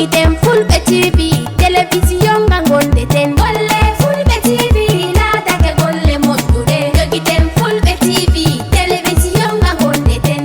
jogiten fulɓe TV télévision nga gonde ten golle fulɓe TV laatake golle moƴƴuɗe jogiten fulɓe TV télévision nga gonde ten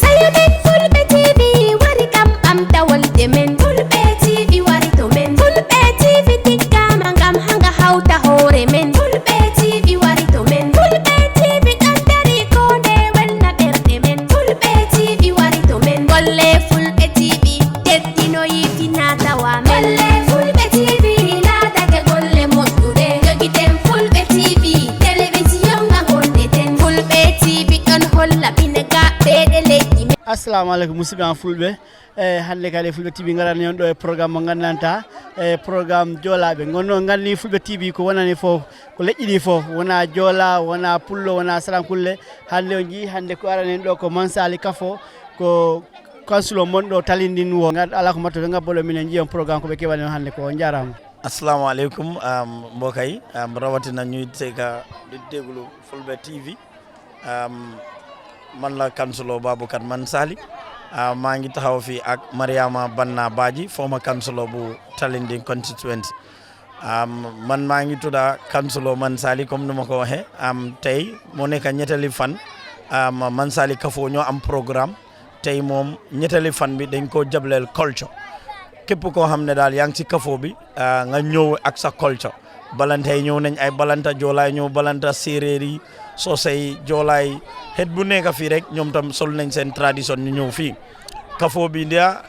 sayomen fulɓe TV wari kam ɓamtawolde men fulɓe TV wari to men fulɓe TV tiggama ngam hanga hawta hoore men fulɓe TV wari to men fulɓe TV ɗon dari kode welna ɓerɗe men fulɓe TV wari to men golle fulɓe TV teddinoyi finatawa men golle fulɓe TV laatake golle moƴƴuɗe jogiten fulɓe TV télévision nga gonde ten fulɓe TV ɗon holla binega ɓeɗe leƴƴi men. Assalamu alaikum musidɓe an fulɓe hande kadi fulɓe TV garani on ɗo e programme mo gandanta programme joolaɓe gonno gandi fulɓe TV ko wonani fof ko leƴƴi ɗi fof wona joola wona pullo wona sarankulle hande on jii hande ko arani en ɗo ko Mansali Kafo ko consulo monɗo talindin wo ala ko mbattoɓe gabboɗo minen jiiyon programme koɓe kewani on hande ko jarama. Assalamu alaikum mbokay rawatina ñuyte ka deglu fulɓe TV man la kansulo Baboucar Mansali maa ngi taxaw fii ak Mariama Banna Badji former kansulo bu Talinding constituency man maa ngi tudda kansulo Mansali comme ni ma ko waxee tey moo nekk ñettali fan Mansali Kafo ñoo am programme tey moom ñettali fan bi dañ koo jableel culture képp koo xam ne daal yaa ngi ci Kafo bi nga ñëw ak sa culture balanta yi ñëw nañ ay balanta joolaay ñëw balanta séeréer yi soosey joolaay xeet bu nekk fii rek ñoom tam sol nañ seen tradition ñu ñëw fii Kafo bi ndia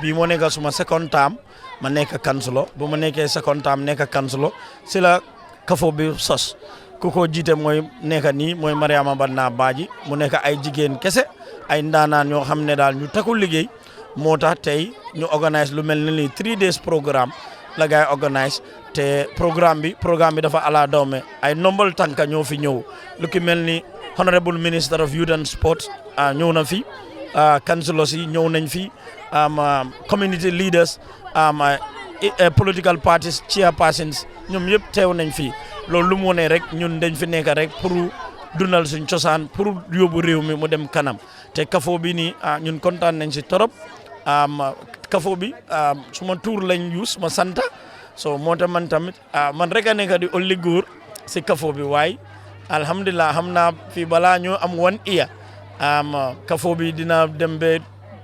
bii moo nekk suma second term ma nekk kansulo bu ma nekkee second term nekk kansulo si la Kafo bi sos ku ko jiite mooy nekk nii mooy Mariama Banna Badji mu nekk ay jigéen kese ay ndaanaan ñoo xam ne daal ñu takul liggéey moo tax tey ñu organise lu mel ni 3 days programme la gaay organise te programme bi dafa ala dawme ay nombal tànka ñoo fi ñëw lu ki mel ni honorable minister of youth and sports ñëw na fi councillors yi ñëw nañ fi community leaders political parties chairpersons ñoom yëpp teew nañ fi loolu lu mu wone rek ñun dañ fi nekk rek pour dundal suñ cosaan pour yóbbu réew mi mu dem kanam te Kafo bi nii ñun kontaan nañ si torop Kafo bi suma tour lañ use ma santa so moo tax man tamit man rek a nekk di olli góor si Kafo bi waaye alhamdulilah xam naa fii balaa ñoo am 1 year Kafo bi dina dem ba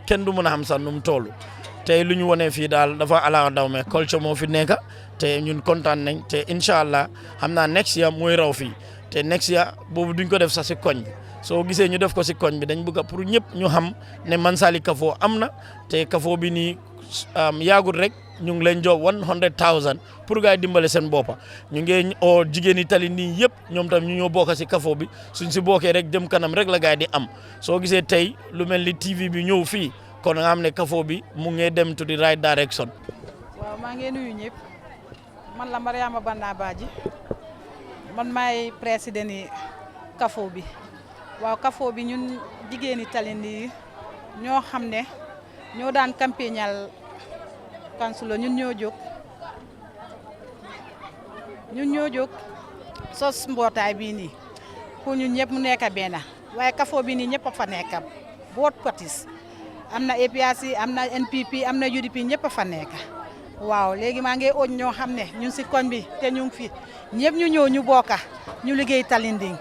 kenn du mën a xam sax nu mu toll te lu ñu wone fii daal dafa ala daw mais culture moo fi nekk te ñun kontaan nañ te incha allah xam naa next year mooy raw fii te next year boobu duñ ko def sax si koñ bi soo gisee ñu def ko si koñ bi dañ bëgg pour ñëpp ñu xam ne Mansali Kafo am na te Kafo bi nii yaagut rek ñu ngi leen jox 100,000 pour gars yi dimbale seen boppa ñu ngi oo jigéen yi tali nii yëpp ñoom tam ñu ñoo bokk si Kafo bi suñ si bokkee rek jëm kanam rek la gars yi di am soo gisee tey lu mel ni TV bi ñëw fii kon nga xam ne Kafo bi mu ngi dem to the right direction. waaw maa ngi nuyu ñëpp man la Mariama Banna Badji man maay président yi Kafo bi waaw Kafo bi ñun jigéen yi Talinding ñoo xam ne ñoo daan campagnal kansulo ñun ñoo jóg sos mbootaay bii nii pour ñun ñëpp mu nekk benn waaye Kafo bi nii ñëpp a fa nekk boot partis am na APRC am na NPP am na UDP ñëpp a fa nekk waaw léegi maa ngi ooj ñoo xam ne ñun si koñ bi te ñu ngi fi ñëpp ñu ñëw ñu bokka ñu liggéey Talinding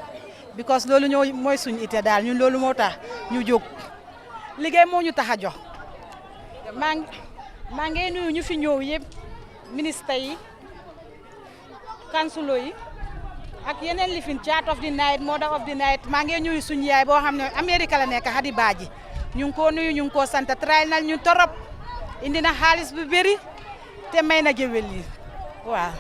because loolu ñoo mooy suñu ite daal ñun loolu moo tax ñu jóg liggéey moo ñu tax a jox maa ngi nuyu ñu fi ñëw yëpp ministre yi kansulo yi ak yeneen lifin Chief of the Night Mother of the Night maa ngi nuyu suñu yaay boo xam ne Amérique la nekk Hadi Badji ñu ngi koo nuyu ñu ngi koo sant tray nal ñu torop indi na xaalis bu bëri te may na géwél yi waaw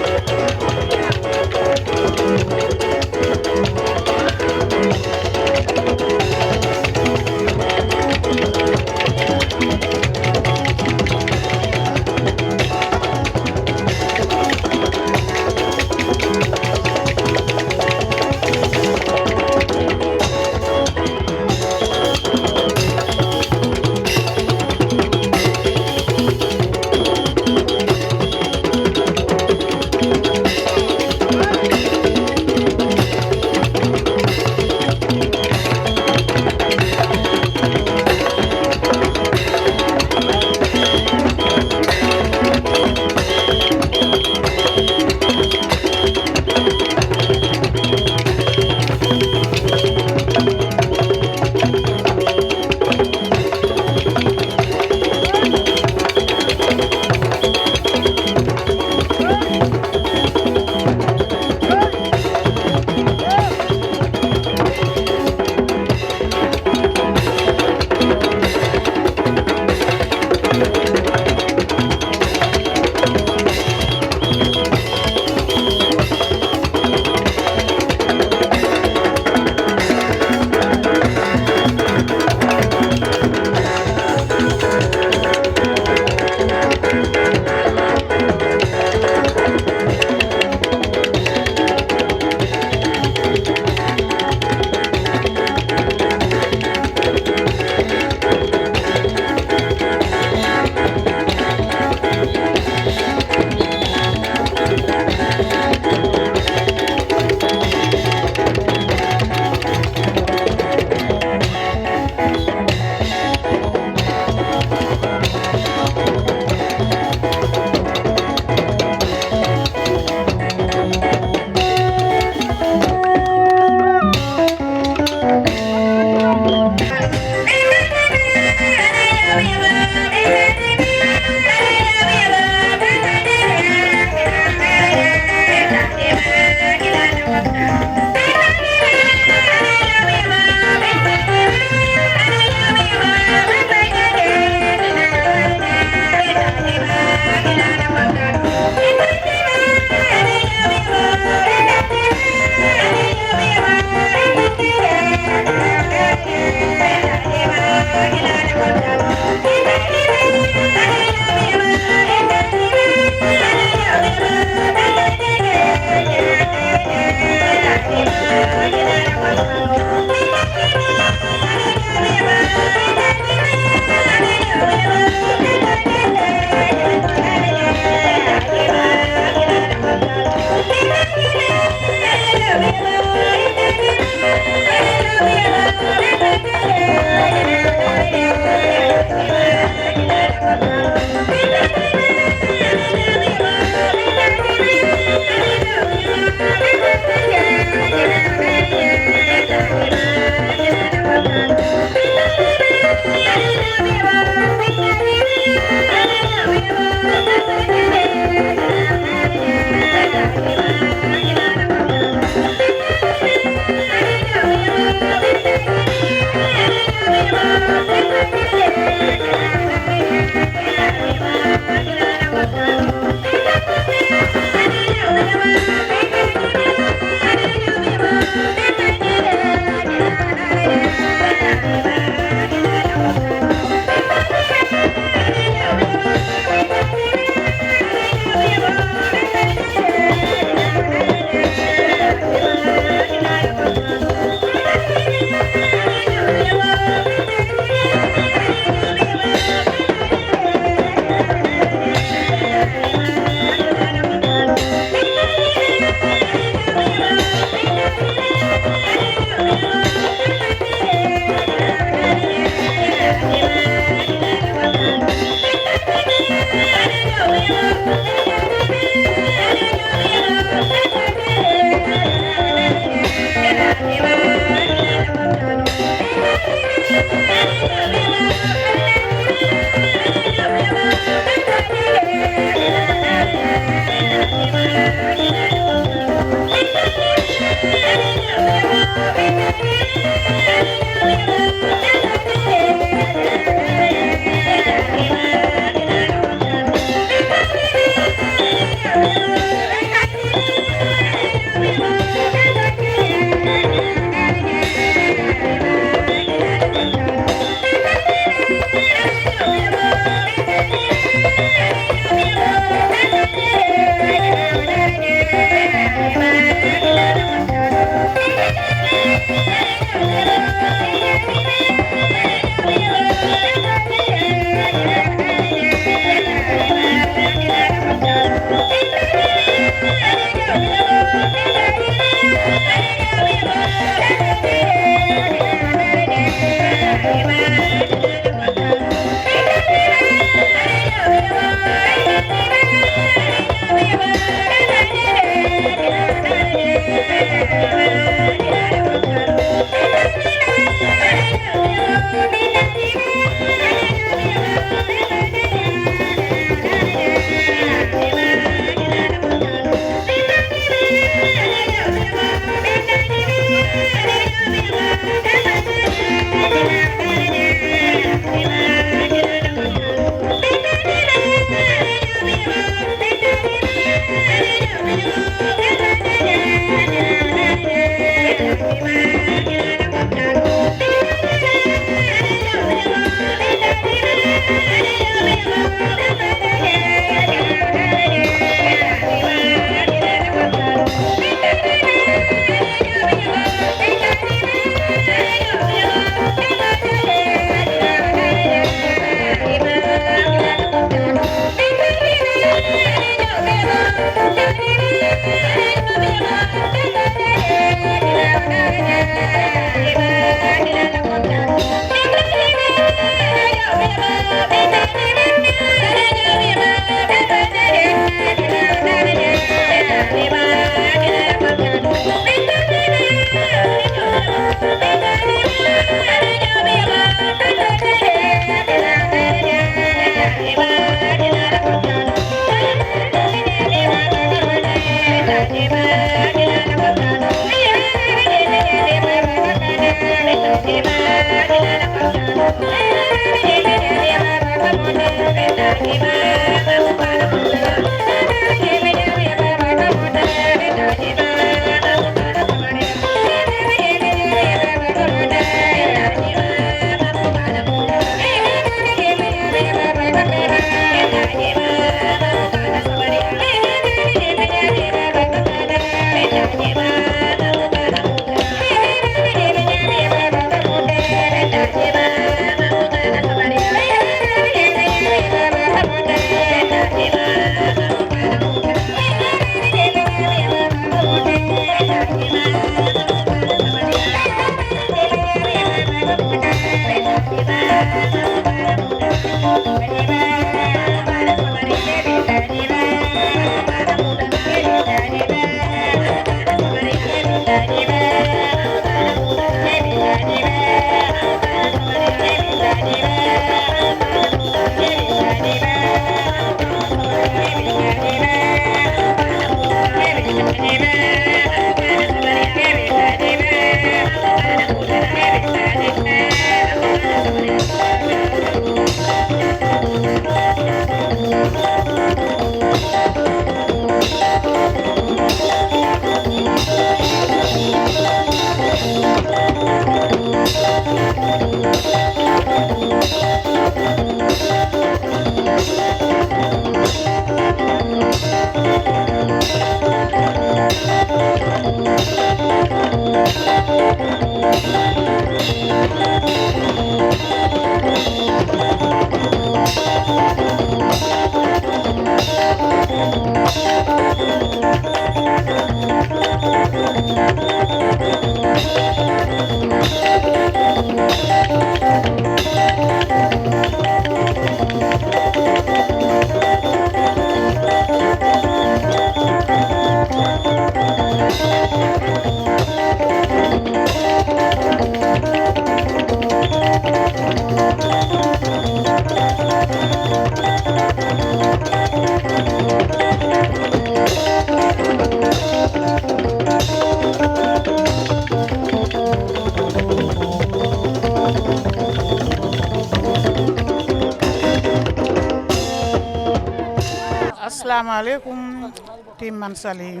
Assalamu alaikum tim Mansali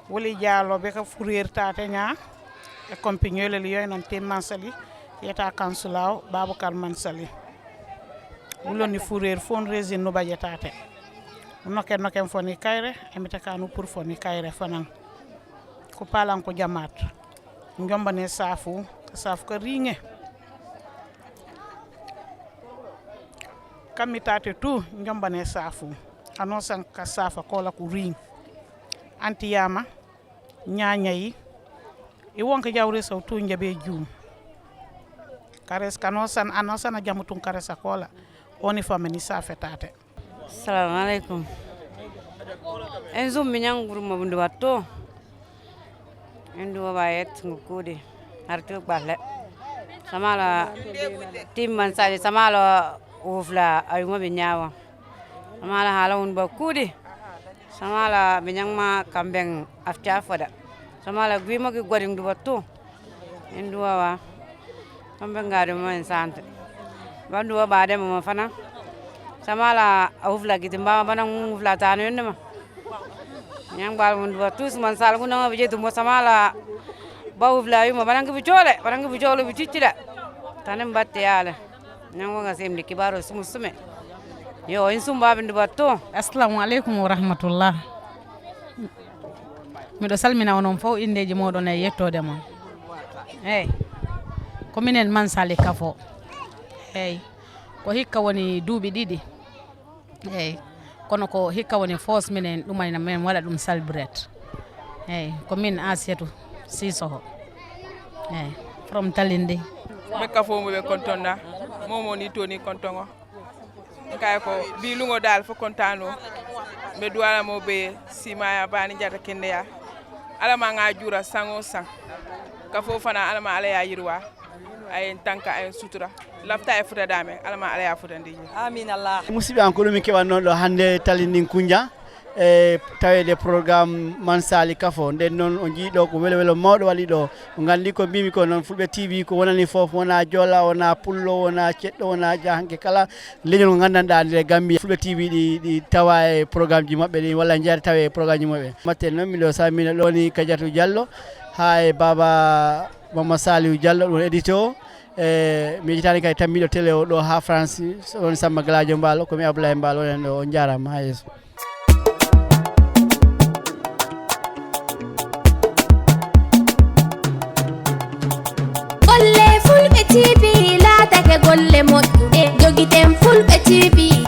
woli Diallo be ka furir tate nya e compagnole li yoy non tim Mansali yeta kansulaw Baboucar Mansali wuloni furir fundraising no baje tate noken foni kayre emita kanu pour foni kayre fanan ko palan ko jamat njombane safu ko ringe kamitate tu njombane safu anosan ka safa kola ku ring antiyama nyanya yi e wonka jawre so tu njabe jum kares kanosan anosan jamutun karesa kola oni famani safa tate. Assalamu alaikum. Enzum minyang guru mabundu watto endo bayet ngukudi artu balle samala tim Mansali samala ufla ayuma binyawa samala halawun bakudi samala binyang ma kambeng afta foda samala gwima ki goding du watto endo wa kambeng gadu mo insante bandu baade mo fana samala ufla gitimba bana ufla tanu yendema nyang bal mun ba tous man sal ku na bije tumo samala ba ufla yu ma banang bijole bititida tanem batte yala nyang wanga sem likibaro sumusume yo insum ba bindu batto. Assalamu alaikum wa rahmatullah. Miɗo salmina onon fof indeji moɗon e yettode mon eyyi ko minen Mansali Kafo eyyi ko hikka woni duuɓi ɗiɗi eyyi kono ko hikka woni fos minen ɗumanina men waɗa ɗum celebrate eyyi ko min Asiatou Sisoho from Talindi. Be kafo mo be kontonna momo ni toni kontongo kay ko bi lungo dal fo kontano be duwala mo be simaya bani jata kende ya ala ma nga jura sango sang kafo fana ala ma ala ya yirwa ay tanka ay sutura lafta e futa dame ala ma ala ya futa ndi amin allah musibe an ko dum ke wanno do hande Talinding Kunja tawede programme Mansali Kafo nden non o jiiɗo ko welo mawɗo waɗi ɗo gandi ko mbimi ko noon Fulɓe TV ko wonani fof wona Joola wona Pullo wona Ceɗɗo wona Jahanke kala leñol ko gandanɗa nde Gambia Fulɓe TV ɗi tawa e programme ji mabɓe ɗi walla jeeyata tawa e programme ji mabɓe matte noon miɗo salmina ɗo ni Kadiatou Diallo ha e Baba Mama Saliou Diallo ɗon édito mi jitani kay tammiɗo télé o ɗo ha France on Samba Gladio Mbalo komi Abdoulaye Mbalo onen ɗo on jarama ha yeeso. Golle Fulɓe TV laatake golle moƴƴuɗe jogiten Fulɓe TV